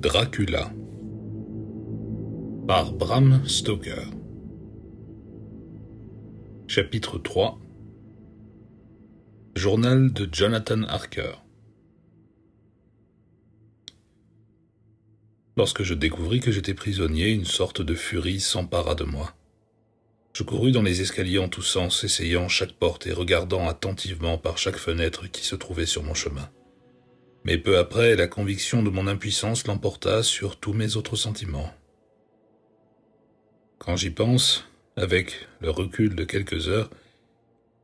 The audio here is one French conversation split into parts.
Dracula par Bram Stoker. Chapitre 3. Journal de Jonathan Harker. Lorsque je découvris que j'étais prisonnier, une sorte de furie s'empara de moi. Je courus dans les escaliers en tous sens, essayant chaque porte et regardant attentivement par chaque fenêtre qui se trouvait sur mon chemin. Mais peu après, la conviction de mon impuissance l'emporta sur tous mes autres sentiments. Quand j'y pense, avec le recul de quelques heures,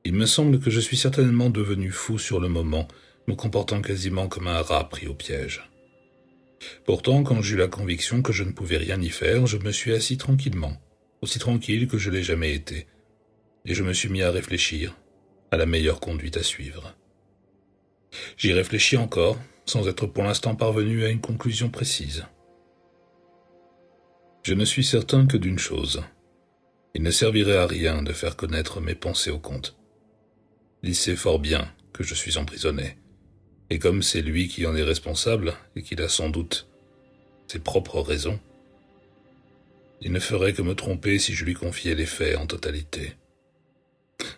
il me semble que je suis certainement devenu fou sur le moment, me comportant quasiment comme un rat pris au piège. Pourtant, quand j'eus la conviction que je ne pouvais rien y faire, je me suis assis tranquillement, aussi tranquille que je l'ai jamais été, et je me suis mis à réfléchir à la meilleure conduite à suivre. J'y réfléchis encore, sans être pour l'instant parvenu à une conclusion précise. Je ne suis certain que d'une chose. Il ne servirait à rien de faire connaître mes pensées au comte. Il sait fort bien que je suis emprisonné, et comme c'est lui qui en est responsable, et qu'il a sans doute ses propres raisons, il ne ferait que me tromper si je lui confiais les faits en totalité.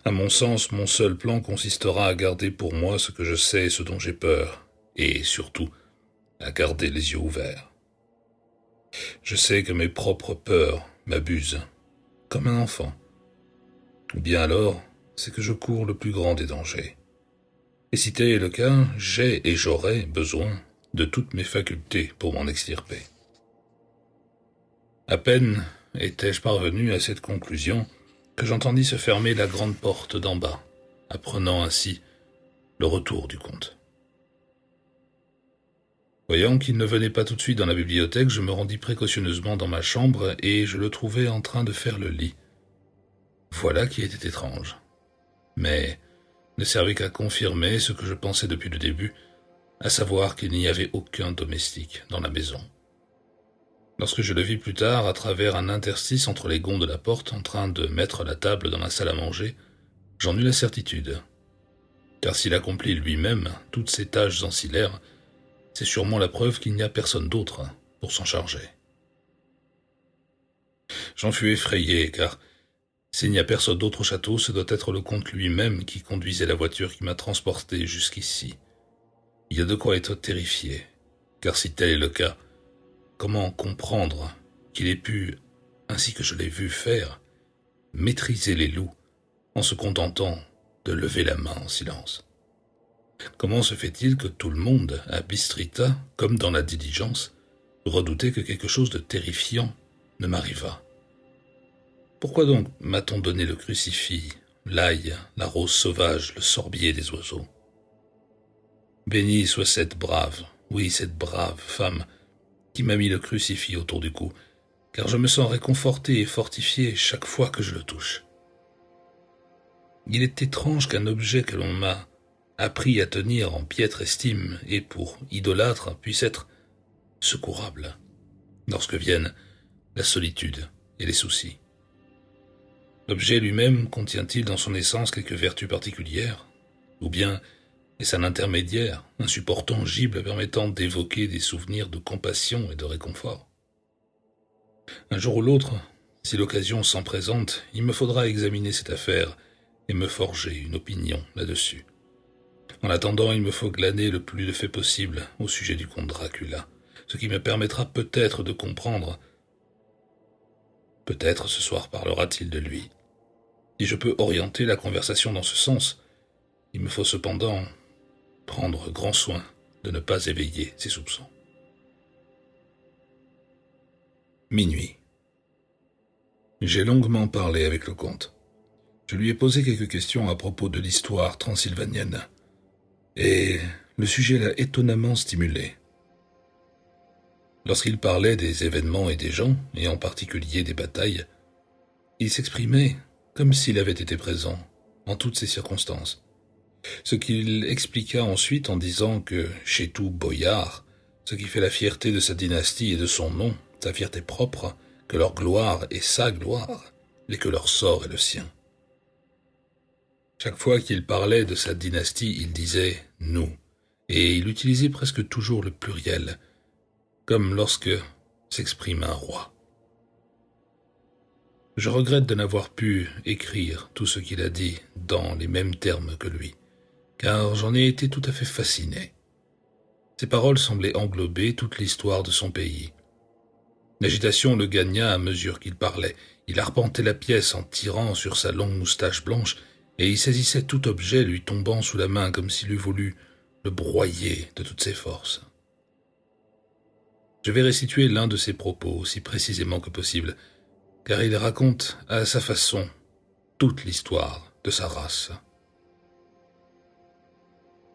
À mon sens, mon seul plan consistera à garder pour moi ce que je sais et ce dont j'ai peur, et surtout, à garder les yeux ouverts. Je sais que mes propres peurs m'abusent, comme un enfant. Ou bien alors, c'est que je cours le plus grand des dangers. Et si tel est le cas, j'ai et j'aurai besoin de toutes mes facultés pour m'en extirper. À peine étais-je parvenu à cette conclusion que j'entendis se fermer la grande porte d'en bas, apprenant ainsi le retour du comte. Voyant qu'il ne venait pas tout de suite dans la bibliothèque, je me rendis précautionneusement dans ma chambre et je le trouvai en train de faire le lit. Voilà qui était étrange, mais ne servait qu'à confirmer ce que je pensais depuis le début, à savoir qu'il n'y avait aucun domestique dans la maison. Lorsque je le vis plus tard, à travers un interstice entre les gonds de la porte, en train de mettre la table dans la salle à manger, j'en eus la certitude. Car s'il accomplit lui-même toutes ces tâches ancillaires, c'est sûrement la preuve qu'il n'y a personne d'autre pour s'en charger. J'en fus effrayé, car s'il n'y a personne d'autre au château, ce doit être le comte lui-même qui conduisait la voiture qui m'a transporté jusqu'ici. Il y a de quoi être terrifié, car si tel est le cas, comment comprendre qu'il ait pu, ainsi que je l'ai vu faire, maîtriser les loups en se contentant de lever la main en silence? Comment se fait-il que tout le monde, à Bistrita, comme dans la diligence, redoutait que quelque chose de terrifiant ne m'arrivât? Pourquoi donc m'a-t-on donné le crucifix, l'ail, la rose sauvage, le sorbier des oiseaux? Bénie soit cette brave, oui, cette brave femme qui m'a mis le crucifix autour du cou, car je me sens réconforté et fortifié chaque fois que je le touche. Il est étrange qu'un objet que l'on m'a appris à tenir en piètre estime et pour idolâtre puisse être secourable lorsque viennent la solitude et les soucis. L'objet lui-même contient-il dans son essence quelque vertu particulière, ou bien est-ce un intermédiaire, un support tangible permettant d'évoquer des souvenirs de compassion et de réconfort? Un jour ou l'autre, si l'occasion s'en présente, il me faudra examiner cette affaire et me forger une opinion là-dessus. En attendant, il me faut glaner le plus de faits possible au sujet du comte Dracula, ce qui me permettra peut-être de comprendre. Peut-être ce soir parlera-t-il de lui. Si je peux orienter la conversation dans ce sens, il me faut cependant prendre grand soin de ne pas éveiller ses soupçons. Minuit. J'ai longuement parlé avec le comte. Je lui ai posé quelques questions à propos de l'histoire transylvanienne, et le sujet l'a étonnamment stimulé. Lorsqu'il parlait des événements et des gens, et en particulier des batailles, il s'exprimait comme s'il avait été présent en toutes ces circonstances. Ce qu'il expliqua ensuite en disant que, chez tout boyard, ce qui fait la fierté de sa dynastie et de son nom, sa fierté propre, que leur gloire est sa gloire, et que leur sort est le sien. Chaque fois qu'il parlait de sa dynastie, il disait « nous », et il utilisait presque toujours le pluriel. comme lorsque s'exprime un roi. Je regrette de n'avoir pu écrire tout ce qu'il a dit dans les mêmes termes que lui, car j'en ai été tout à fait fasciné. Ses paroles semblaient englober toute l'histoire de son pays. L'agitation le gagna à mesure qu'il parlait. Il arpentait la pièce en tirant sur sa longue moustache blanche, et il saisissait tout objet lui tombant sous la main comme s'il eût voulu le broyer de toutes ses forces. Je vais restituer l'un de ses propos aussi précisément que possible, car il raconte à sa façon toute l'histoire de sa race.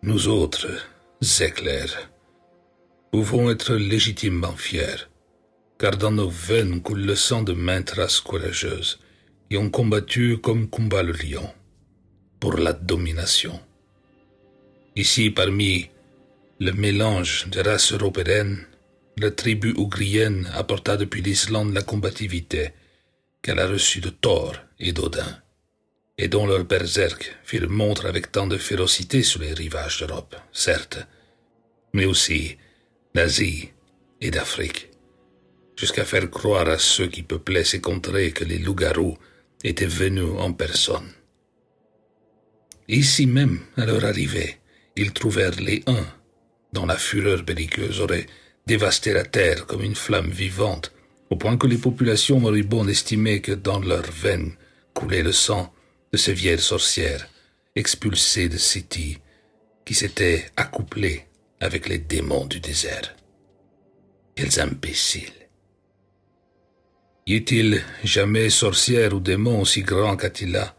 Nous autres, éclairs, pouvons être légitimement fiers, car dans nos veines coule le sang de maintes races courageuses qui ont combattu comme combat le lion, pour la domination. Ici, parmi le mélange des races européennes, la tribu ougrienne apporta depuis l'Islande la combativité qu'elle a reçue de Thor et d'Odin, et dont leurs berserks firent montre avec tant de férocité sur les rivages d'Europe, certes, mais aussi d'Asie et d'Afrique, jusqu'à faire croire à ceux qui peuplaient ces contrées que les loups-garous étaient venus en personne. Ici même, à leur arrivée, ils trouvèrent les Huns, dont la fureur belliqueuse aurait dévasté la terre comme une flamme vivante, au point que les populations moribondes estimaient que dans leurs veines coulait le sang de ces vieilles sorcières, expulsées de City, qui s'étaient accouplées avec les démons du désert. Quels imbéciles! Y eut-il jamais sorcière ou démon aussi grand qu'Attila,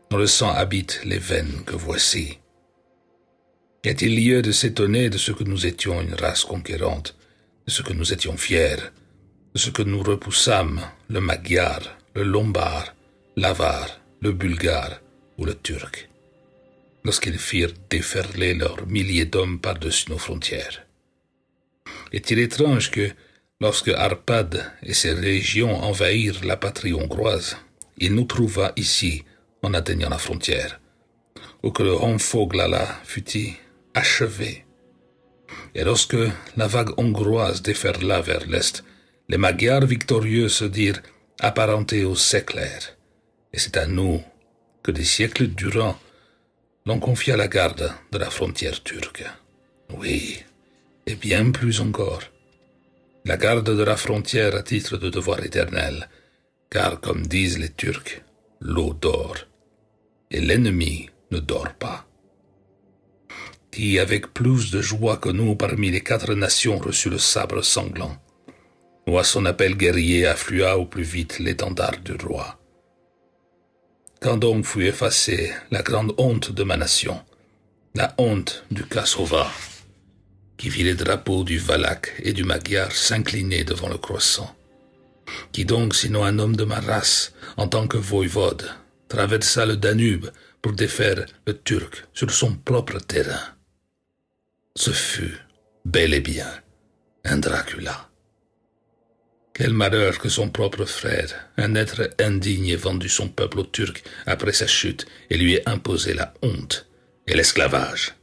dont le sang habite les veines que voici? Y a-t-il lieu de s'étonner de ce que nous étions une race conquérante, de ce que nous étions fiers, de ce que nous repoussâmes le Magyar, le Lombard, l'Avar, le Bulgare ou le Turc, lorsqu'ils firent déferler leurs milliers d'hommes par-dessus nos frontières? Est-il étrange que, lorsque Arpad et ses légions envahirent la patrie hongroise, il nous trouva ici en atteignant la frontière, ou que le Honfoglala fut achevé, et lorsque la vague hongroise déferla vers l'est, les Magyars victorieux se dirent apparentés aux Éclairs, et c'est à nous que des siècles durant l'on confia la garde de la frontière turque. Oui, et bien plus encore, la garde de la frontière à titre de devoir éternel, car comme disent les Turcs, l'eau dort, et l'ennemi ne dort pas. Qui, avec plus de joie que nous parmi les 4 nations, reçut le sabre sanglant, ou à son appel guerrier afflua au plus vite l'étendard du roi. Quand donc fut effacée la grande honte de ma nation, la honte du Kasova, qui vit les drapeaux du Valak et du Magyar s'incliner devant le croissant? Qui donc, sinon un homme de ma race, en tant que voïvode, traversa le Danube pour défaire le Turc sur son propre terrain? Ce fut, bel et bien, un Dracula. Quel malheur que son propre frère, un être indigne, ait vendu son peuple aux Turcs après sa chute et lui ait imposé la honte et l'esclavage.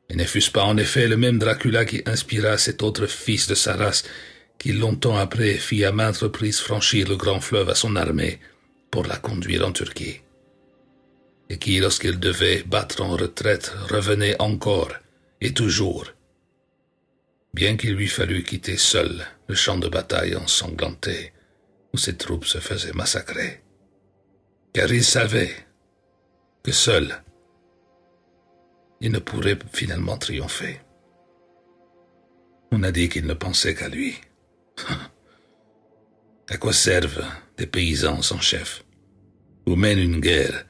Et ne fût-ce pas en effet le même Dracula qui inspira cet autre fils de sa race qui longtemps après fit à maintes reprises franchir le grand fleuve à son armée pour la conduire en Turquie, et qui, lorsqu'il devait battre en retraite, revenait encore et toujours, bien qu'il lui fallût quitter seul le champ de bataille ensanglanté où ses troupes se faisaient massacrer, car il savait que seul il ne pourrait finalement triompher. On a dit qu'il ne pensait qu'à lui. À quoi servent des paysans sans chef, ou mènent une guerre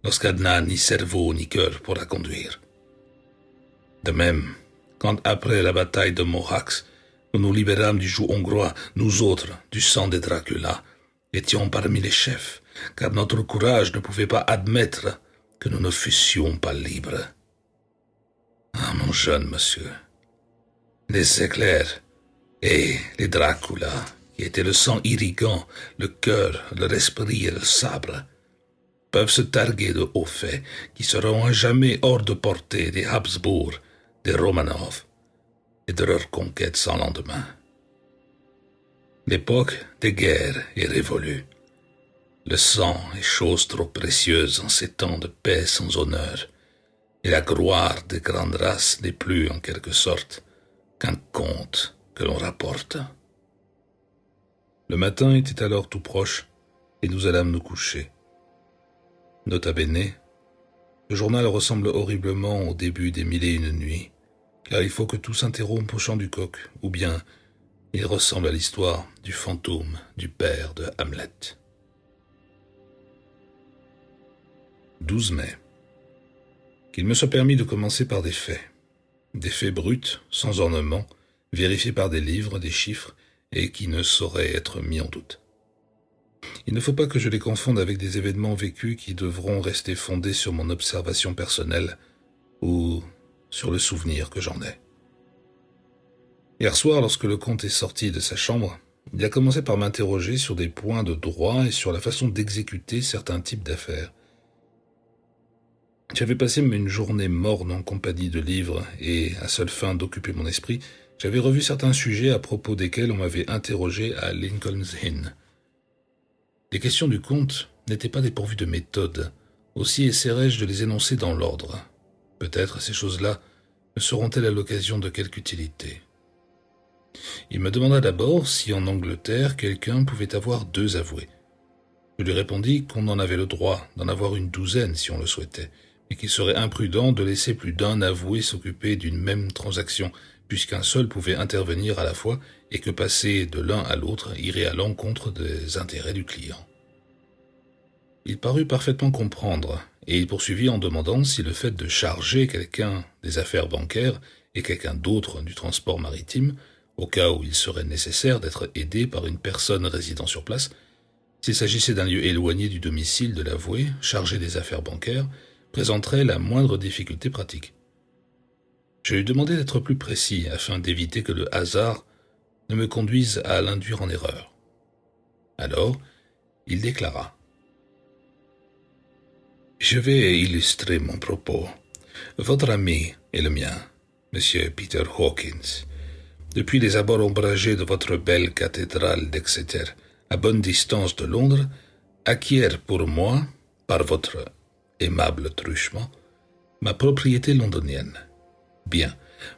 lorsqu'elle n'a ni cerveau ni cœur pour la conduire? De même, quand après la bataille de Mohacs, nous nous libérâmes du joug hongrois, nous autres, du sang des Dracula, étions parmi les chefs, car notre courage ne pouvait pas admettre que nous ne fussions pas libres. Ah, mon jeune monsieur, les éclairs et les Dracula, qui étaient le sang irriguant, le cœur, leur esprit et le sabre, peuvent se targuer de hauts faits qui seront à jamais hors de portée des Habsbourg, des Romanov et de leur conquête sans lendemain. L'époque des guerres est révolue. Le sang est chose trop précieuse en ces temps de paix sans honneur, et la gloire des grandes races n'est plus, en quelque sorte, qu'un conte que l'on rapporte. Le matin était alors tout proche, et nous allâmes nous coucher. Nota bene, le journal ressemble horriblement au début des Mille et une nuits, car il faut que tout s'interrompe au chant du coq, ou bien il ressemble à l'histoire du fantôme du père de Hamlet. 12 mai. Qu'il me soit permis de commencer par des faits bruts, sans ornement, vérifiés par des livres, des chiffres, et qui ne sauraient être mis en doute. Il ne faut pas que je les confonde avec des événements vécus qui devront rester fondés sur mon observation personnelle ou sur le souvenir que j'en ai. Hier soir, lorsque le comte est sorti de sa chambre, il a commencé par m'interroger sur des points de droit et sur la façon d'exécuter certains types d'affaires. J'avais passé une journée morne en compagnie de livres et, à seule fin d'occuper mon esprit, j'avais revu certains sujets à propos desquels on m'avait interrogé à Lincoln's Inn. Les questions du comte n'étaient pas dépourvues de méthode, aussi essaierai-je de les énoncer dans l'ordre. Peut-être ces choses-là me seront-elles à l'occasion de quelque utilité. Il me demanda d'abord si en Angleterre quelqu'un pouvait avoir 2 avoués. Je lui répondis qu'on en avait le droit d'en avoir une douzaine si on le souhaitait, mais qu'il serait imprudent de laisser plus d'un avoué s'occuper d'une même transaction, puisqu'un seul pouvait intervenir à la fois et que passer de l'un à l'autre irait à l'encontre des intérêts du client. Il parut parfaitement comprendre, et il poursuivit en demandant si le fait de charger quelqu'un des affaires bancaires et quelqu'un d'autre du transport maritime, au cas où il serait nécessaire d'être aidé par une personne résidant sur place, s'il s'agissait d'un lieu éloigné du domicile de l'avoué, chargé des affaires bancaires, présenterait la moindre difficulté pratique. Je lui demandai d'être plus précis afin d'éviter que le hasard ne me conduise à l'induire en erreur. Alors, il déclara: « Je vais illustrer mon propos. Votre ami et le mien, M. Peter Hawkins, depuis les abords ombragés de votre belle cathédrale d'Exeter, à bonne distance de Londres, acquiert pour moi, par votre aimable truchement, ma propriété londonienne. Bien,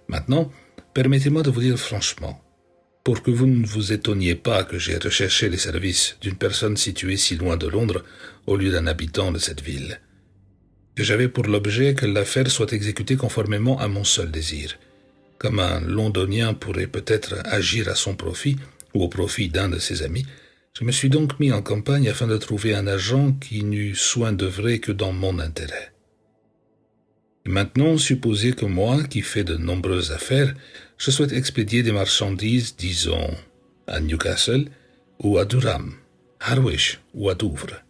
maintenant, permettez-moi de vous dire franchement, pour que vous ne vous étonniez pas que j'ai recherché les services d'une personne située si loin de Londres au lieu d'un habitant de cette ville, que j'avais pour l'objet que l'affaire soit exécutée conformément à mon seul désir. Comme un Londonien pourrait peut-être agir à son profit ou au profit d'un de ses amis, je me suis donc mis en campagne afin de trouver un agent qui n'eût soin d'œuvrer que dans mon intérêt. Et maintenant, supposez que moi, qui fais de nombreuses affaires, je souhaite expédier des marchandises, disons, à Newcastle ou à Durham, Harwich ou à Douvres.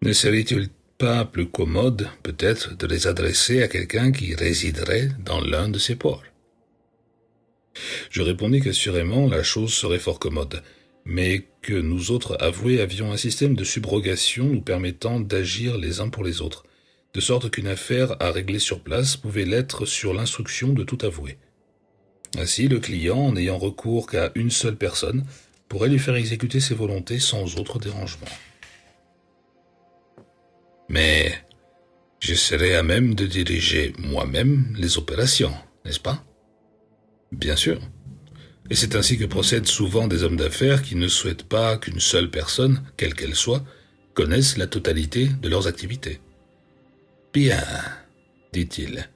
Ne serait-il pas plus commode, peut-être, de les adresser à quelqu'un qui résiderait dans l'un de ces ports? Je répondis qu'assurément la chose serait fort commode, mais que nous autres avoués avions un système de subrogation nous permettant d'agir les uns pour les autres, de sorte qu'une affaire à régler sur place pouvait l'être sur l'instruction de tout avoué. Ainsi, le client, en n'ayant recours qu'à une seule personne, pourrait lui faire exécuter ses volontés sans autre dérangement. Mais je serais à même de diriger moi-même les opérations, n'est-ce pas? Bien sûr. Et c'est ainsi que procèdent souvent des hommes d'affaires qui ne souhaitent pas qu'une seule personne, quelle qu'elle soit, connaisse la totalité de leurs activités. Bien, dit-il.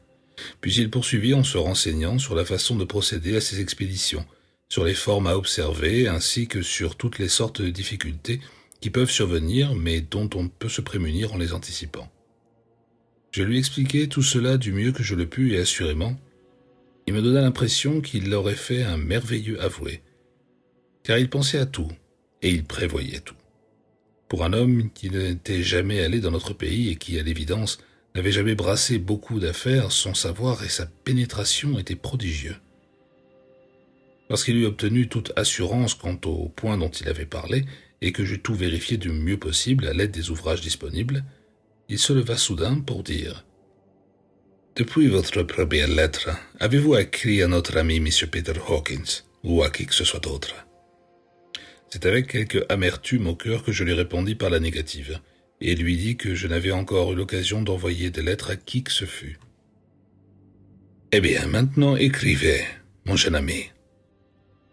Puis il poursuivit en se renseignant sur la façon de procéder à ces expéditions, sur les formes à observer, ainsi que sur toutes les sortes de difficultés qui peuvent survenir, mais dont on peut se prémunir en les anticipant. Je lui expliquai tout cela du mieux que je le pus, et assurément, il me donna l'impression qu'il aurait fait un merveilleux avoué, car il pensait à tout, et il prévoyait tout. Pour un homme qui n'était jamais allé dans notre pays et qui, à l'évidence, n'avait jamais brassé beaucoup d'affaires, son savoir et sa pénétration étaient prodigieux. Lorsqu'il eut obtenu toute assurance quant au point dont il avait parlé, et que j'eus tout vérifié du mieux possible à l'aide des ouvrages disponibles, il se leva soudain pour dire: « Depuis votre première lettre, avez-vous écrit à notre ami M. Peter Hawkins, ou à qui que ce soit d'autre? » C'est avec quelque amertume au cœur que je lui répondis par la négative, et lui dis que je n'avais encore eu l'occasion d'envoyer des lettres à qui que ce fût. Eh bien, maintenant écrivez, mon jeune ami.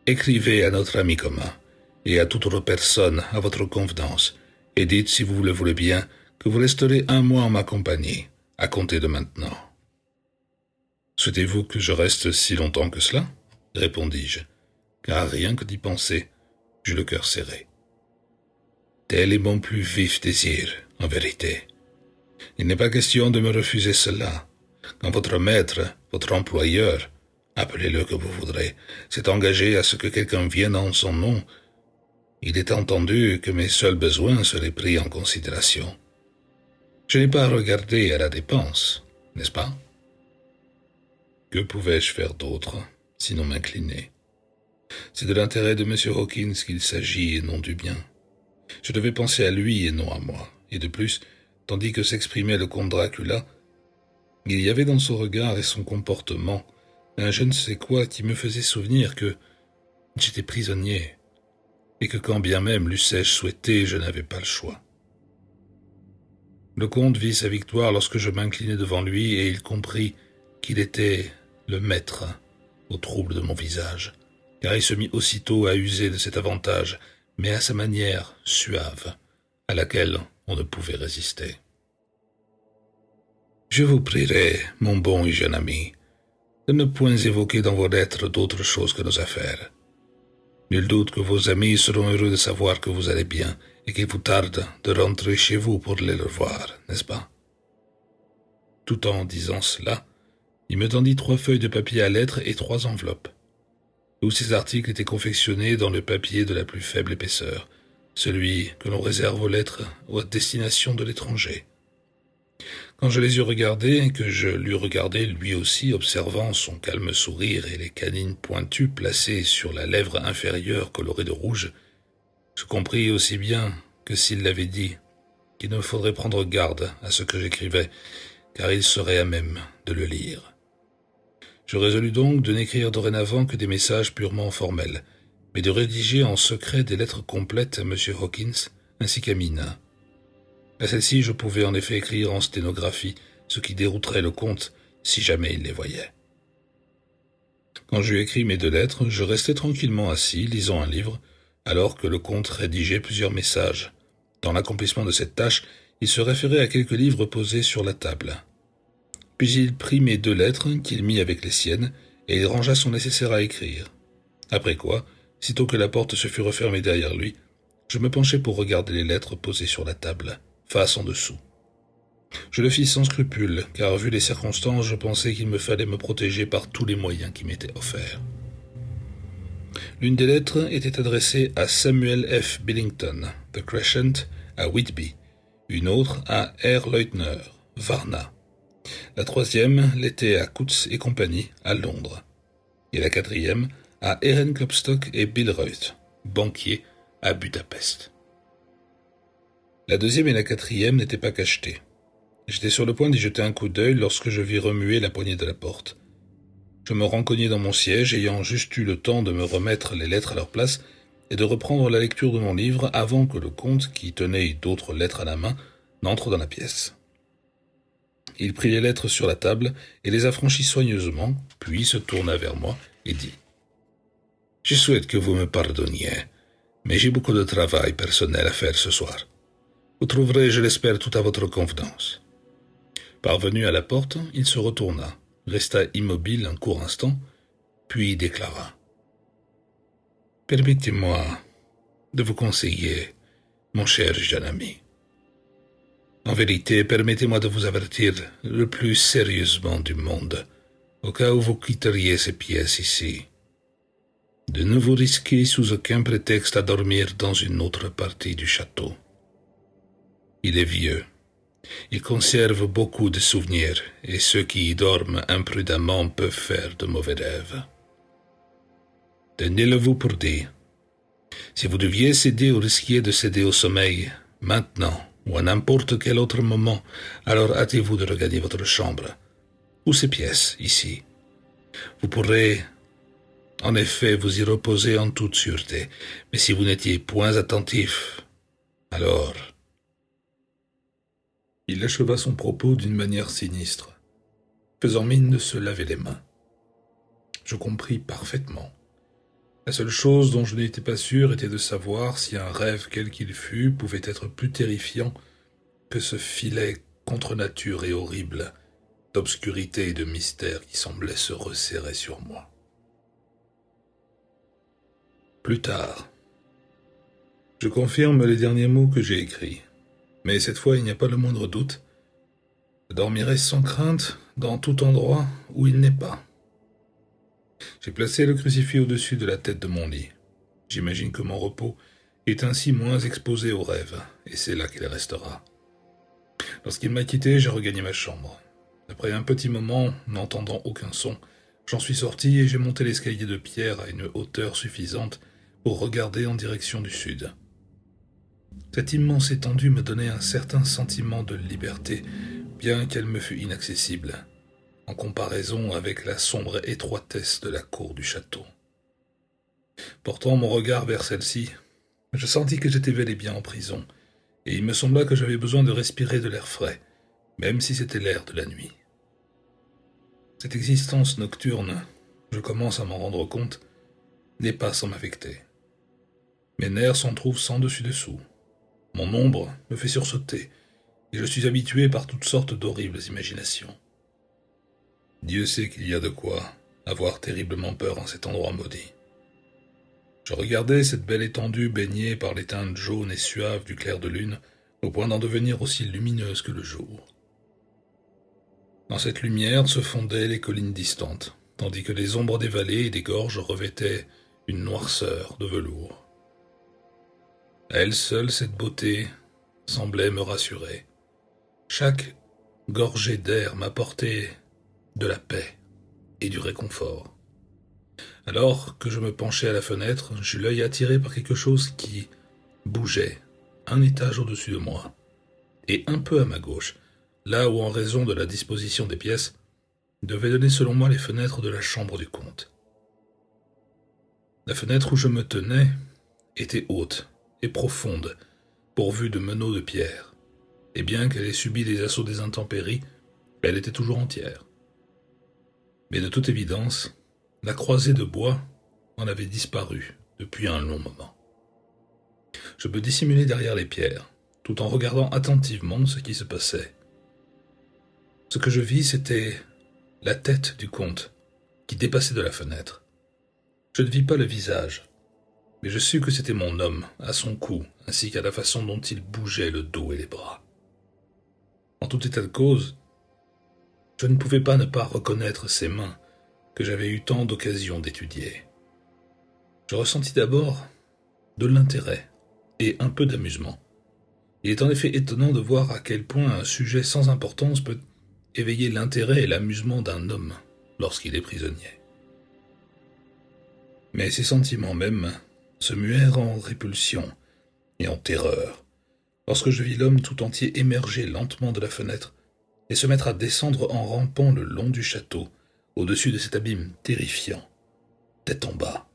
Écrivez à notre ami commun, et à toute autre personne à votre convenance, et dites, si vous le voulez bien, que vous resterez 1 mois en ma compagnie, à compter de maintenant. Souhaitez-vous que je reste si longtemps que cela? Répondis-je, car rien que d'y penser, j'eus le cœur serré. Tel est mon plus vif désir, en vérité. Il n'est pas question de me refuser cela. Quand votre maître, votre employeur, appelez-le que vous voudrez, s'est engagé à ce que quelqu'un vienne en son nom, il est entendu que mes seuls besoins seraient pris en considération. Je n'ai pas à regarder à la dépense, n'est-ce pas? Que pouvais-je faire d'autre, sinon m'incliner? C'est de l'intérêt de M. Hawkins qu'il s'agit et non du bien. Je devais penser à lui et non à moi, et de plus, tandis que s'exprimait le comte Dracula, il y avait dans son regard et son comportement un je ne sais quoi qui me faisait souvenir que j'étais prisonnier, et que quand bien même l'eussé-je souhaité, je n'avais pas le choix. Le comte vit sa victoire lorsque je m'inclinai devant lui, et il comprit qu'il était le maître au trouble de mon visage, car il se mit aussitôt à user de cet avantage, mais à sa manière suave, à laquelle on ne pouvait résister. Je vous prierai, mon bon et jeune ami, de ne point évoquer dans vos lettres d'autres choses que nos affaires. Nul doute que vos amis seront heureux de savoir que vous allez bien et qu'il vous tarde de rentrer chez vous pour les revoir, n'est-ce pas? Tout en disant cela, il me tendit 3 feuilles de papier à lettres et 3 enveloppes. Tous ces articles étaient confectionnés dans le papier de la plus faible épaisseur, celui que l'on réserve aux lettres à destination de l'étranger. Quand je les eus regardés, et que je l'eus regardé lui aussi, observant son calme sourire et les canines pointues placées sur la lèvre inférieure colorée de rouge, je compris aussi bien que s'il l'avait dit qu'il ne me faudrait prendre garde à ce que j'écrivais, car il serait à même de le lire. Je résolus donc de n'écrire dorénavant que des messages purement formels, mais de rédiger en secret des lettres complètes à M. Hawkins ainsi qu'à Mina. À celle-ci, je pouvais en effet écrire en sténographie, ce qui dérouterait le comte si jamais il les voyait. Quand j'eus écrit mes 2 lettres, je restai tranquillement assis, lisant un livre, alors que le comte rédigeait plusieurs messages. Dans l'accomplissement de cette tâche, il se référait à quelques livres posés sur la table. Puis il prit mes 2 lettres, qu'il mit avec les siennes, et il rangea son nécessaire à écrire. Après quoi, sitôt que la porte se fut refermée derrière lui, je me penchai pour regarder les lettres posées sur la table, face en dessous. Je le fis sans scrupule, car vu les circonstances, je pensais qu'il me fallait me protéger par tous les moyens qui m'étaient offerts. L'une des lettres était adressée à Samuel F. Billington, The Crescent, à Whitby, une autre à R. Leutner, Varna. La 3e l'était à Coutts et compagnie, à Londres. Et la 4e à Eren Klopstock et Billreuth, banquiers, à Budapest. La 2e et la 4e n'étaient pas cachetées. J'étais sur le point d'y jeter un coup d'œil lorsque je vis remuer la poignée de la porte. Je me rencognai dans mon siège, ayant juste eu le temps de me remettre les lettres à leur place et de reprendre la lecture de mon livre avant que le comte, qui tenait d'autres lettres à la main, n'entre dans la pièce. Il prit les lettres sur la table et les affranchit soigneusement, puis se tourna vers moi et dit « Je souhaite que vous me pardonniez, mais j'ai beaucoup de travail personnel à faire ce soir. Vous trouverez, je l'espère, tout à votre convenance. » Parvenu à la porte, il se retourna, resta immobile un court instant, puis déclara « Permettez-moi de vous conseiller, mon cher jeune ami. En vérité, permettez-moi de vous avertir le plus sérieusement du monde, au cas où vous quitteriez ces pièces ici. De ne vous risquer sous aucun prétexte à dormir dans une autre partie du château. Il est vieux. Il conserve beaucoup de souvenirs, et ceux qui y dorment imprudemment peuvent faire de mauvais rêves. Tenez-le vous pour dit. Si vous deviez céder ou risquiez de céder au sommeil, maintenant ou à n'importe quel autre moment, alors hâtez-vous de regagner votre chambre, ou ces pièces, ici. Vous pourrez En effet, vous y reposez en toute sûreté, mais si vous n'étiez point attentif, alors... Il acheva son propos d'une manière sinistre, faisant mine de se laver les mains. Je compris parfaitement. La seule chose dont je n'étais pas sûr était de savoir si un rêve quel qu'il fût pouvait être plus terrifiant que ce filet contre nature et horrible d'obscurité et de mystère qui semblait se resserrer sur moi. Plus tard, je confirme les derniers mots que j'ai écrits, mais cette fois il n'y a pas le moindre doute. Je dormirai sans crainte dans tout endroit où il n'est pas. J'ai placé le crucifix au-dessus de la tête de mon lit. J'imagine que mon repos est ainsi moins exposé aux rêves, et c'est là qu'il restera. Lorsqu'il m'a quitté, j'ai regagné ma chambre. Après un petit moment, n'entendant aucun son, j'en suis sorti et j'ai monté l'escalier de pierre à une hauteur suffisante pour regarder en direction du sud. Cette immense étendue me donnait un certain sentiment de liberté, bien qu'elle me fût inaccessible, en comparaison avec la sombre étroitesse de la cour du château. Portant mon regard vers celle-ci, je sentis que j'étais bel et bien en prison, et il me sembla que j'avais besoin de respirer de l'air frais, même si c'était l'air de la nuit. Cette existence nocturne, je commence à m'en rendre compte, n'est pas sans m'affecter. Mes nerfs s'en trouvent sans dessus-dessous. Mon ombre me fait sursauter, et je suis habitué par toutes sortes d'horribles imaginations. Dieu sait qu'il y a de quoi avoir terriblement peur en cet endroit maudit. Je regardais cette belle étendue baignée par les teintes jaunes et suaves du clair de lune, au point d'en devenir aussi lumineuse que le jour. Dans cette lumière se fondaient les collines distantes, tandis que les ombres des vallées et des gorges revêtaient une noirceur de velours. À elle seule, cette beauté semblait me rassurer. Chaque gorgée d'air m'apportait de la paix et du réconfort. Alors que je me penchais à la fenêtre, j'eus l'œil attiré par quelque chose qui bougeait un étage au-dessus de moi, et un peu à ma gauche, là où, en raison de la disposition des pièces, devaient donner selon moi les fenêtres de la chambre du comte. La fenêtre où je me tenais était haute et profonde, pourvue de meneaux de pierre, et bien qu'elle ait subi les assauts des intempéries, elle était toujours entière. Mais de toute évidence, la croisée de bois en avait disparu depuis un long moment. Je me dissimulai derrière les pierres, tout en regardant attentivement ce qui se passait. Ce que je vis, c'était la tête du comte, qui dépassait de la fenêtre. Je ne vis pas le visage, mais je sus que c'était mon homme, à son cou, ainsi qu'à la façon dont il bougeait le dos et les bras. En tout état de cause, je ne pouvais pas ne pas reconnaître ces mains que j'avais eu tant d'occasions d'étudier. Je ressentis d'abord de l'intérêt et un peu d'amusement. Il est en effet étonnant de voir à quel point un sujet sans importance peut éveiller l'intérêt et l'amusement d'un homme lorsqu'il est prisonnier. Mais ces sentiments mêmes se muèrent en répulsion et en terreur lorsque je vis l'homme tout entier émerger lentement de la fenêtre et se mettre à descendre en rampant le long du château, au-dessus de cet abîme terrifiant, tête en bas,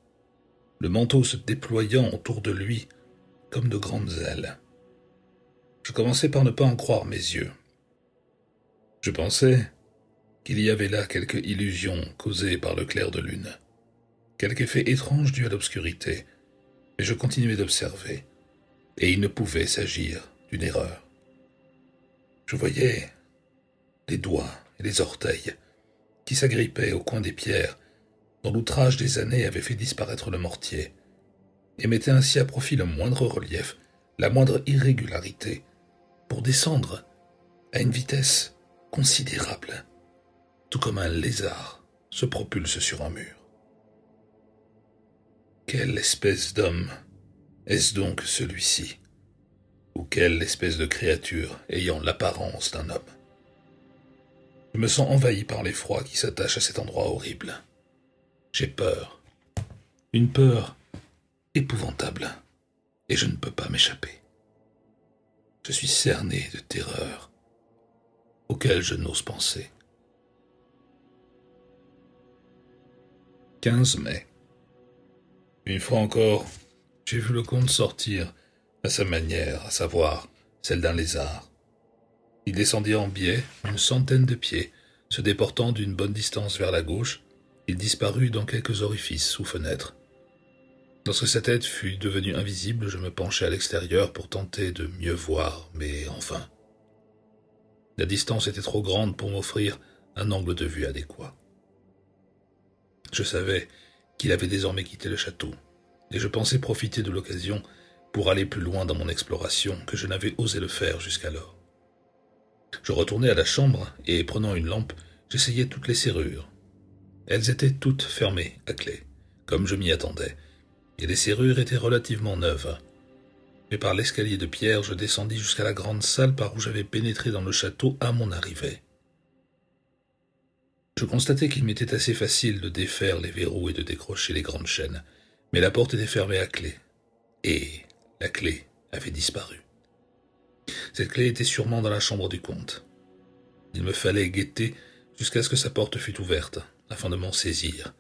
le manteau se déployant autour de lui comme de grandes ailes. Je commençais par ne pas en croire mes yeux. Je pensais qu'il y avait là quelque illusion causée par le clair de lune, quelque effet étrange dû à l'obscurité, mais je continuais d'observer, et il ne pouvait s'agir d'une erreur. Je voyais les doigts et les orteils qui s'agrippaient au coin des pierres dont l'outrage des années avait fait disparaître le mortier, et mettaient ainsi à profit le moindre relief, la moindre irrégularité, pour descendre à une vitesse considérable, tout comme un lézard se propulse sur un mur. Quelle espèce d'homme est-ce donc celui-ci, ou quelle espèce de créature ayant l'apparence d'un homme? Je me sens envahi par l'effroi qui s'attache à cet endroit horrible. J'ai peur, une peur épouvantable, et je ne peux pas m'échapper. Je suis cerné de terreur, auquel je n'ose penser. 15 mai. Une fois encore, j'ai vu le comte sortir, à sa manière, à savoir, celle d'un lézard. Il descendit en biais, une centaine de pieds, se déportant d'une bonne distance vers la gauche, il disparut dans quelques orifices ou fenêtres. Lorsque sa tête fut devenue invisible, je me penchai à l'extérieur pour tenter de mieux voir, mais en vain. La distance était trop grande pour m'offrir un angle de vue adéquat. Je savais qu'il avait désormais quitté le château, et je pensais profiter de l'occasion pour aller plus loin dans mon exploration que je n'avais osé le faire jusqu'alors. Je retournai à la chambre et, prenant une lampe, j'essayai toutes les serrures. Elles étaient toutes fermées à clé, comme je m'y attendais, et les serrures étaient relativement neuves. Mais par l'escalier de pierre, je descendis jusqu'à la grande salle par où j'avais pénétré dans le château à mon arrivée. Je constatai qu'il m'était assez facile de défaire les verrous et de décrocher les grandes chaînes, mais la porte était fermée à clé, et la clé avait disparu. Cette clé était sûrement dans la chambre du comte. Il me fallait guetter jusqu'à ce que sa porte fût ouverte, afin de m'en saisir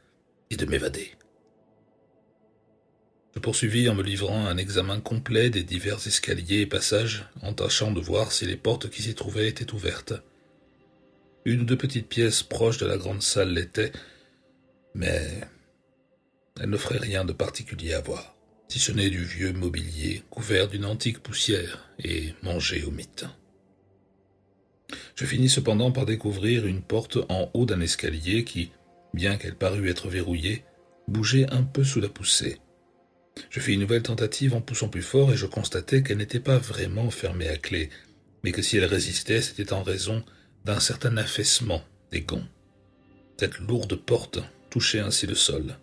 et de m'évader. Je poursuivis en me livrant à un examen complet des divers escaliers et passages, en tâchant de voir si les portes qui s'y trouvaient étaient ouvertes. Une ou deux petites pièces proches de la grande salle l'étaient, mais elles n'offraient rien de particulier à voir, si ce n'est du vieux mobilier couvert d'une antique poussière et mangé au mythe. Je finis cependant par découvrir une porte en haut d'un escalier qui, bien qu'elle parût être verrouillée, bougeait un peu sous la poussée. Je fis une nouvelle tentative en poussant plus fort et je constatai qu'elle n'était pas vraiment fermée à clé, mais que si elle résistait, c'était en raison d'un certain affaissement des gonds. Cette lourde porte touchait ainsi le sol.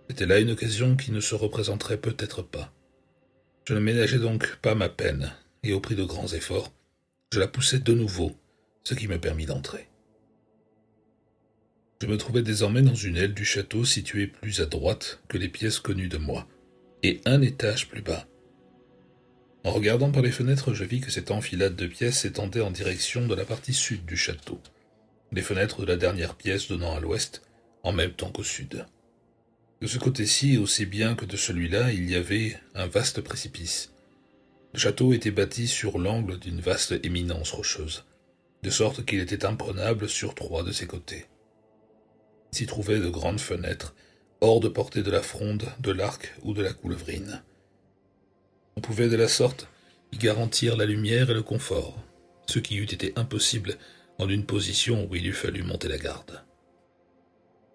C'était là une occasion qui ne se représenterait peut-être pas. Je ne ménageais donc pas ma peine, et au prix de grands efforts, je la poussai de nouveau, ce qui me permit d'entrer. Je me trouvais désormais dans une aile du château située plus à droite que les pièces connues de moi, et un étage plus bas. En regardant par les fenêtres, je vis que cette enfilade de pièces s'étendait en direction de la partie sud du château, les fenêtres de la dernière pièce donnant à l'ouest, en même temps qu'au sud. De ce côté-ci, aussi bien que de celui-là, il y avait un vaste précipice. Le château était bâti sur l'angle d'une vaste éminence rocheuse, de sorte qu'il était imprenable sur 3 de ses côtés. S'y trouvaient de grandes fenêtres, hors de portée de la fronde, de l'arc ou de la coulevrine. On pouvait de la sorte y garantir la lumière et le confort, ce qui eût été impossible en une position où il eût fallu monter la garde.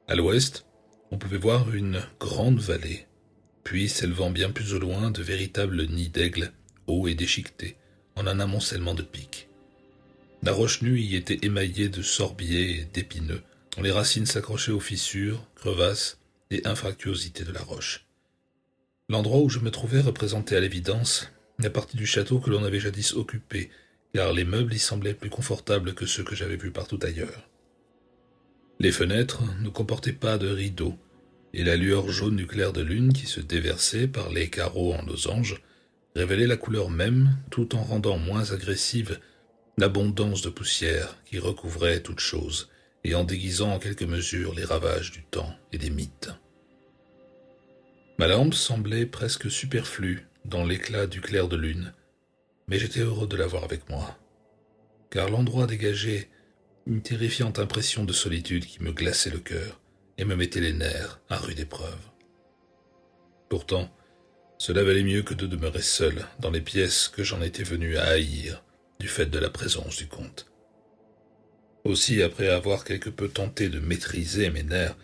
À l'ouest, on pouvait voir une grande vallée, puis s'élevant bien plus au loin de véritables nids d'aigles, hauts et déchiquetés, en un amoncellement de pics. La roche nue y était émaillée de sorbiers et d'épineux, dont les racines s'accrochaient aux fissures, crevasses et infractuosités de la roche. L'endroit où je me trouvais représentait à l'évidence la partie du château que l'on avait jadis occupée, car les meubles y semblaient plus confortables que ceux que j'avais vus partout ailleurs. Les fenêtres ne comportaient pas de rideaux, et la lueur jaune du clair de lune qui se déversait par les carreaux en losange révélait la couleur même, tout en rendant moins agressive l'abondance de poussière qui recouvrait toute chose et en déguisant en quelque mesure les ravages du temps et des mythes. Ma lampe semblait presque superflue dans l'éclat du clair de lune, mais j'étais heureux de l'avoir avec moi, car l'endroit dégageait une terrifiante impression de solitude qui me glaçait le cœur et me mettait les nerfs à rude épreuve. Pourtant, cela valait mieux que de demeurer seul dans les pièces que j'en étais venu à haïr du fait de la présence du comte. Aussi, après avoir quelque peu tenté de maîtriser mes nerfs,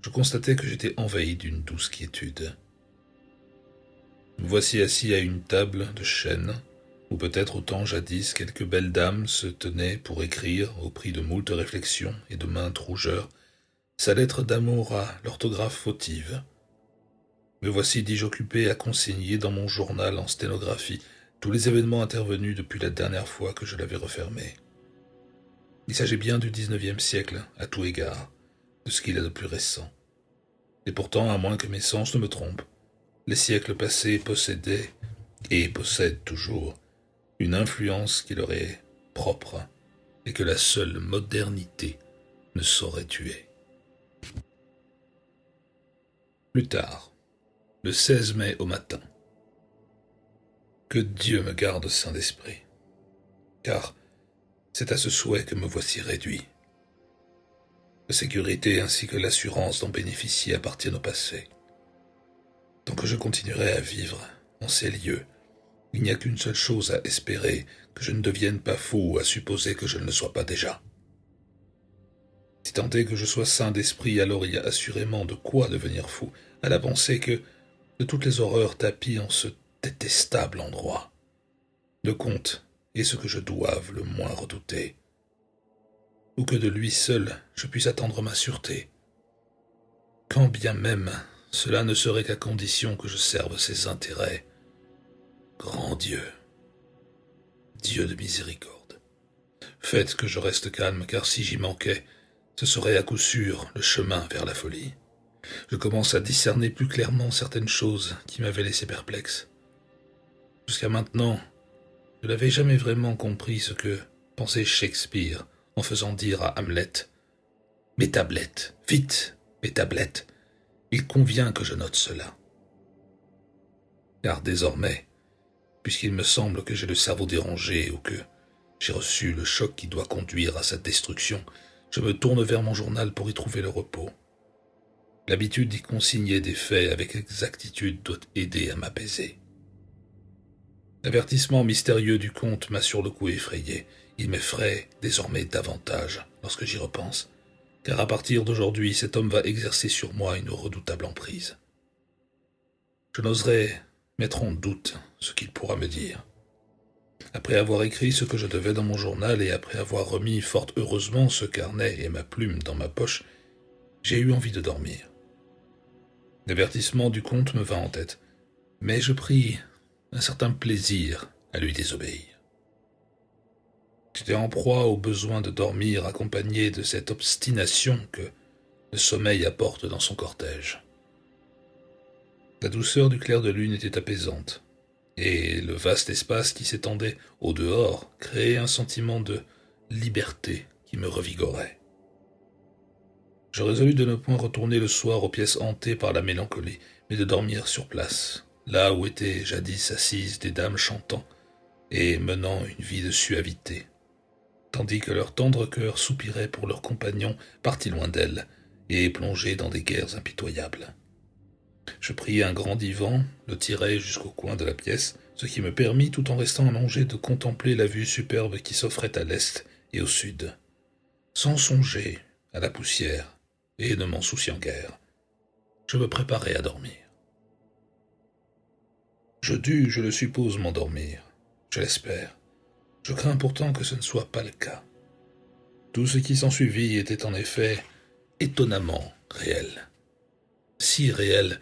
je constatais que j'étais envahi d'une douce quiétude. Me voici assis à une table de chêne, où peut-être au temps jadis quelques belles dames se tenaient pour écrire, au prix de moult réflexions et de maintes rougeurs, sa lettre d'amour à l'orthographe fautive. Me voici, dis-je, occupé à consigner dans mon journal en sténographie tous les événements intervenus depuis la dernière fois que je l'avais refermé. Il s'agit bien du XIXe siècle, à tout égard, de ce qu'il y a de plus récent. Et pourtant, à moins que mes sens ne me trompent, les siècles passés possédaient, et possèdent toujours, une influence qui leur est propre, et que la seule modernité ne saurait tuer. Plus tard. le 16 mai au matin. Que Dieu me garde sain d'esprit, car c'est à ce souhait que me voici réduit. La sécurité ainsi que l'assurance d'en bénéficier appartiennent au passé. Tant que je continuerai à vivre en ces lieux, il n'y a qu'une seule chose à espérer, que je ne devienne pas fou ou à supposer que je ne le sois pas déjà. Si tant est que je sois sain d'esprit, alors il y a assurément de quoi devenir fou, à la pensée que, de toutes les horreurs tapies en ce détestable endroit, le comte est ce que je doive le moins redouter, ou que de lui seul je puisse attendre ma sûreté, quand bien même cela ne serait qu'à condition que je serve ses intérêts. Grand Dieu, Dieu de miséricorde, faites que je reste calme, car si j'y manquais, ce serait à coup sûr le chemin vers la folie. Je commence à discerner plus clairement certaines choses qui m'avaient laissé perplexe. Jusqu'à maintenant, je n'avais jamais vraiment compris ce que pensait Shakespeare en faisant dire à Hamlet « Mes tablettes, vite, mes tablettes, il convient que je note cela. » Car désormais, puisqu'il me semble que j'ai le cerveau dérangé ou que j'ai reçu le choc qui doit conduire à sa destruction, je me tourne vers mon journal pour y trouver le repos. L'habitude d'y consigner des faits avec exactitude doit aider à m'apaiser. L'avertissement mystérieux du comte m'a sur le coup effrayé. Il m'effraie désormais davantage lorsque j'y repense, car à partir d'aujourd'hui, cet homme va exercer sur moi une redoutable emprise. Je n'oserais mettre en doute ce qu'il pourra me dire. Après avoir écrit ce que je devais dans mon journal et après avoir remis fort heureusement ce carnet et ma plume dans ma poche, j'ai eu envie de dormir. L'avertissement du comte me vint en tête, mais je pris un certain plaisir à lui désobéir. J'étais en proie au besoin de dormir accompagné de cette obstination que le sommeil apporte dans son cortège. La douceur du clair de lune était apaisante, et le vaste espace qui s'étendait au dehors créait un sentiment de liberté qui me revigorait. Je résolus de ne point retourner le soir aux pièces hantées par la mélancolie, mais de dormir sur place, là où étaient jadis assises des dames chantant et menant une vie de suavité, tandis que leur tendre cœur soupirait pour leurs compagnons partis loin d'elles et plongés dans des guerres impitoyables. Je pris un grand divan, le tirai jusqu'au coin de la pièce, ce qui me permit, tout en restant allongé, de contempler la vue superbe qui s'offrait à l'est et au sud, sans songer à la poussière et ne m'en souciant guère. Je me préparai à dormir. Je dus, je le suppose, m'endormir. Je l'espère. Je crains pourtant que ce ne soit pas le cas. Tout ce qui s'ensuivit était en effet étonnamment réel. Si réel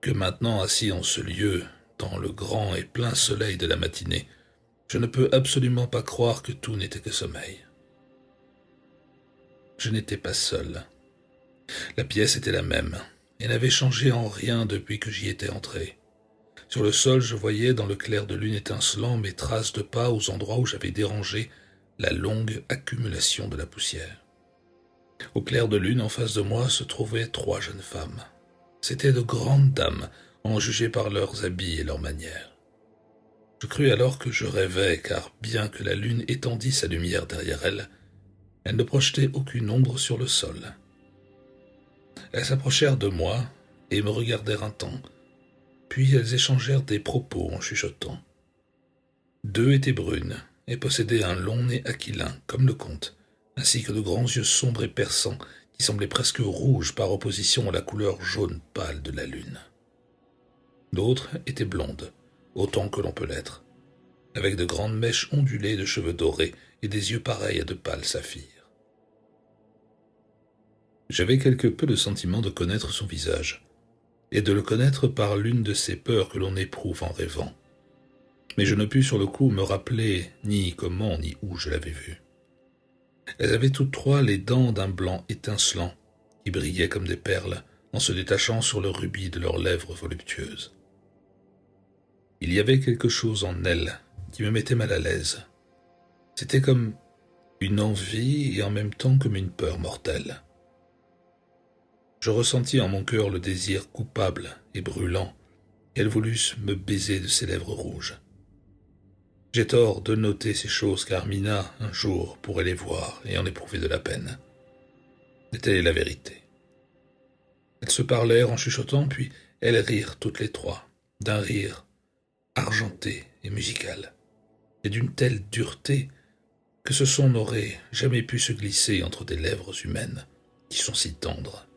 que maintenant, assis en ce lieu, dans le grand et plein soleil de la matinée, je ne peux absolument pas croire que tout n'était que sommeil. Je n'étais pas seul. La pièce était la même, et n'avait changé en rien depuis que j'y étais entré. Sur le sol, je voyais, dans le clair de lune étincelant, mes traces de pas aux endroits où j'avais dérangé la longue accumulation de la poussière. Au clair de lune, en face de moi, se trouvaient 3 jeunes femmes. C'étaient de grandes dames, en juger par leurs habits et leurs manières. Je crus alors que je rêvais, car bien que la lune étendît sa lumière derrière elles, elle ne projetait aucune ombre sur le sol. Elles s'approchèrent de moi et me regardèrent un temps, puis elles échangèrent des propos en chuchotant. 2 étaient brunes et possédaient un long nez aquilin, comme le comte, ainsi que de grands yeux sombres et perçants qui semblaient presque rouges par opposition à la couleur jaune pâle de la lune. D'autres étaient blondes, autant que l'on peut l'être, avec de grandes mèches ondulées de cheveux dorés et des yeux pareils à de pâles saphirs. J'avais quelque peu le sentiment de connaître son visage, et de le connaître par l'une de ces peurs que l'on éprouve en rêvant. Mais je ne pus sur le coup me rappeler ni comment ni où je l'avais vue. Elles avaient toutes 3 les dents d'un blanc étincelant, qui brillaient comme des perles en se détachant sur le rubis de leurs lèvres voluptueuses. Il y avait quelque chose en elles qui me mettait mal à l'aise. C'était comme une envie et en même temps comme une peur mortelle. Je ressentis en mon cœur le désir coupable et brûlant qu'elle voulût me baiser de ses lèvres rouges. J'ai tort de noter ces choses car Mina, un jour, pourrait les voir et en éprouver de la peine. Mais telle est la vérité. Elles se parlèrent en chuchotant, puis elles rirent toutes les trois, d'un rire argenté et musical, et d'une telle dureté que ce son n'aurait jamais pu se glisser entre des lèvres humaines qui sont si tendres.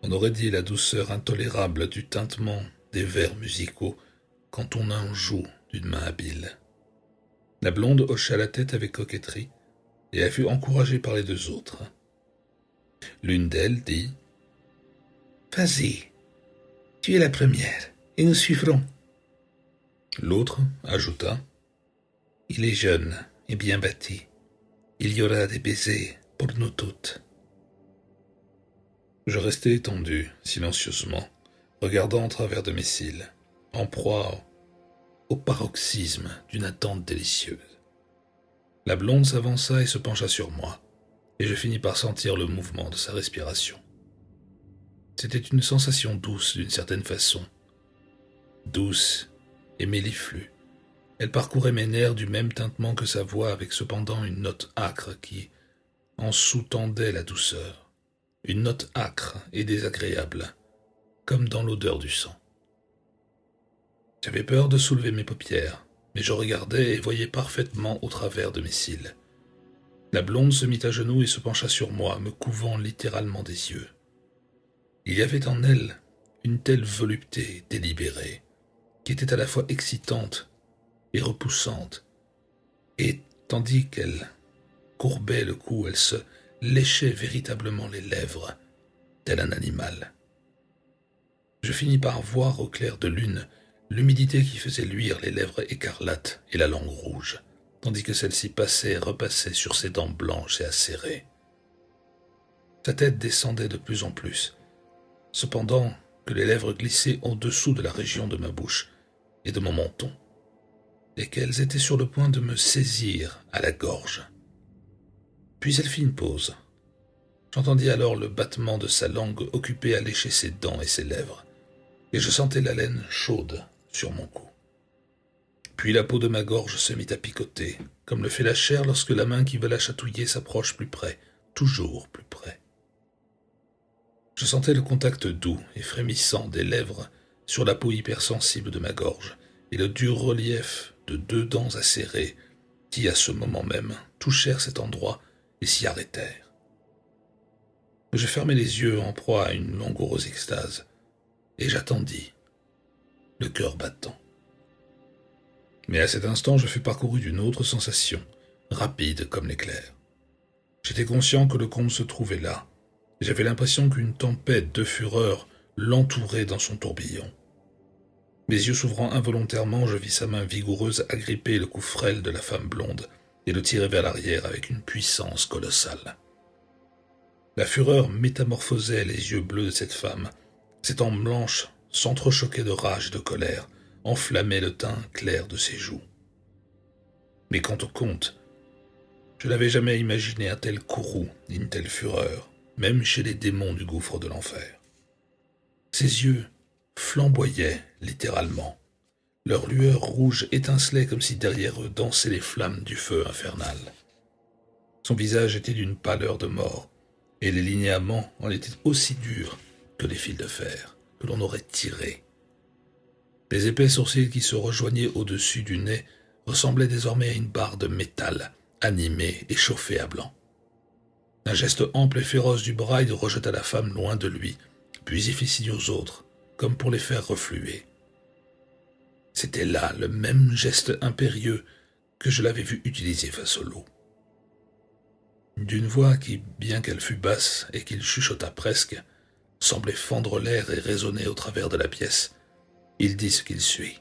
On aurait dit la douceur intolérable du tintement des vers musicaux quand on en joue d'une main habile. La blonde hocha la tête avec coquetterie, et elle fut encouragée par les deux autres. L'une d'elles dit « Vas-y, tu es la première, et nous suivrons. » L'autre ajouta « Il est jeune et bien bâti. Il y aura des baisers pour nous toutes. » Je restai étendu, silencieusement, regardant en travers de mes cils, en proie au paroxysme d'une attente délicieuse. La blonde s'avança et se pencha sur moi, et je finis par sentir le mouvement de sa respiration. C'était une sensation douce d'une certaine façon, douce et méliflue. Elle parcourait mes nerfs du même tintement que sa voix, avec cependant une note âcre qui en sous-tendait la douceur, une note âcre et désagréable, comme dans l'odeur du sang. J'avais peur de soulever mes paupières, mais je regardais et voyais parfaitement au travers de mes cils. La blonde se mit à genoux et se pencha sur moi, me couvant littéralement des yeux. Il y avait en elle une telle volupté délibérée, qui était à la fois excitante et repoussante, et tandis qu'elle courbait le cou, elle se léchait véritablement les lèvres, tel un animal. Je finis par voir au clair de lune l'humidité qui faisait luire les lèvres écarlates et la langue rouge, tandis que celle-ci passait et repassait sur ses dents blanches et acérées. Sa tête descendait de plus en plus, cependant que les lèvres glissaient au-dessous de la région de ma bouche et de mon menton, et qu'elles étaient sur le point de me saisir à la gorge. Puis elle fit une pause. J'entendis alors le battement de sa langue occupée à lécher ses dents et ses lèvres, et je sentais la laine chaude sur mon cou. Puis la peau de ma gorge se mit à picoter, comme le fait la chair lorsque la main qui veut la chatouiller s'approche plus près, toujours plus près. Je sentais le contact doux et frémissant des lèvres sur la peau hypersensible de ma gorge, et le dur relief de deux dents acérées qui, à ce moment même, touchèrent cet endroit et s'y arrêtèrent. Je fermai les yeux en proie à une langoureuse extase, et j'attendis, le cœur battant. Mais à cet instant, je fus parcouru d'une autre sensation, rapide comme l'éclair. J'étais conscient que le comte se trouvait là, et j'avais l'impression qu'une tempête de fureur l'entourait dans son tourbillon. Mes yeux s'ouvrant involontairement, je vis sa main vigoureuse agripper le cou frêle de la femme blonde et le tirer vers l'arrière avec une puissance colossale. La fureur métamorphosait les yeux bleus de cette femme. Ses dents blanches s'entrechoquaient de rage et de colère, enflammaient le teint clair de ses joues. Mais quant au comte, je n'avais jamais imaginé un tel courroux ni une telle fureur, même chez les démons du gouffre de l'enfer. Ses yeux flamboyaient littéralement. Leur lueur rouge étincelait comme si derrière eux dansaient les flammes du feu infernal. Son visage était d'une pâleur de mort, et les linéaments en étaient aussi durs que les fils de fer que l'on aurait tirés. Les épais sourcils qui se rejoignaient au-dessus du nez ressemblaient désormais à une barre de métal, animée et chauffée à blanc. Un geste ample et féroce du bras, il rejeta la femme loin de lui, puis il fit signe aux autres, comme pour les faire refluer. C'était là le même geste impérieux que je l'avais vu utiliser face au loup. D'une voix qui, bien qu'elle fût basse et qu'il chuchota presque, semblait fendre l'air et résonner au travers de la pièce, il dit ce qu'il suit.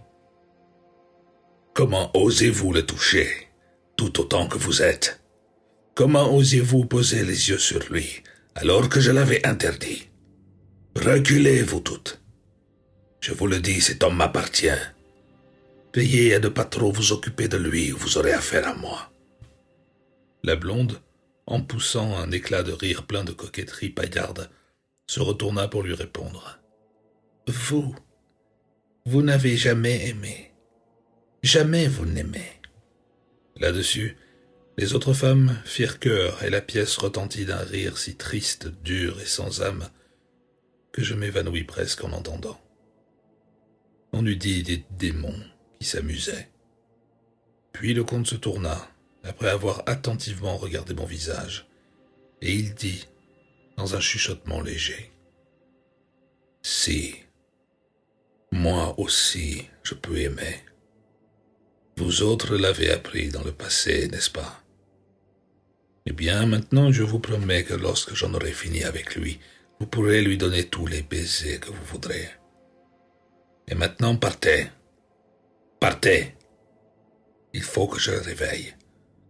« Comment osez-vous le toucher, tout autant que vous êtes? Comment osez-vous poser les yeux sur lui, alors que je l'avais interdit? Reculez, vous toutes. Je vous le dis, cet homme m'appartient. Veillez à ne pas trop vous occuper de lui ou vous aurez affaire à moi. » La blonde, en poussant un éclat de rire plein de coquetterie paillarde, se retourna pour lui répondre. « Vous, Vous n'avez jamais aimé. Jamais vous n'aimez. Là-dessus, les autres femmes firent chœur et la pièce retentit d'un rire si triste, dur et sans âme que je m'évanouis presque en entendant. On eût dit des démons qui s'amusaient. Puis le comte se tourna, après avoir attentivement regardé mon visage, et il dit, dans un chuchotement léger, « Si, moi aussi je peux aimer. Vous autres l'avez appris dans le passé, n'est-ce pas? Eh bien, maintenant je vous promets que lorsque j'en aurai fini avec lui, vous pourrez lui donner tous les baisers que vous voudrez. Et maintenant partez. Partez. Il faut que je le réveille,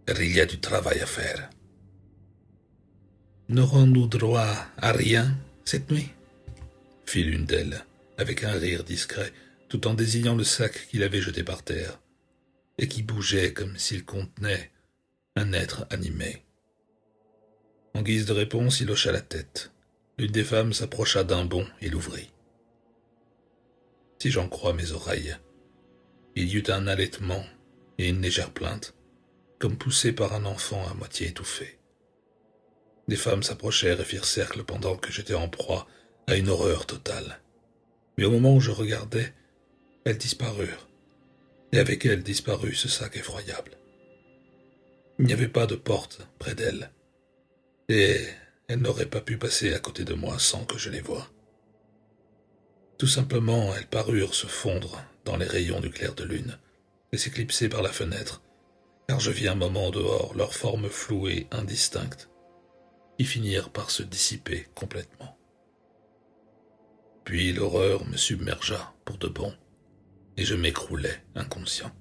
car il y a du travail à faire. N'aurons-nous droit à rien cette nuit? Fit l'une d'elles, avec un rire discret, tout en désignant le sac qu'il avait jeté par terre, et qui bougeait comme s'il contenait un être animé. En guise de réponse, il hocha la tête. L'une des femmes s'approcha d'un bond et l'ouvrit. Si j'en crois mes oreilles, il y eut un halètement et une légère plainte, comme poussée par un enfant à moitié étouffé. Des femmes s'approchèrent et firent cercle pendant que j'étais en proie à une horreur totale. Mais au moment où je regardais, elles disparurent, et avec elles disparut ce sac effroyable. Il n'y avait pas de porte près d'elles, et elles n'auraient pas pu passer à côté de moi sans que je les voie. Tout simplement, elles parurent se fondre dans les rayons du clair de lune, et s'éclipser par la fenêtre, car je vis un moment au dehors leurs formes floues et indistinctes, qui finirent par se dissiper complètement. Puis l'horreur me submergea pour de bon, et je m'écroulai inconscient.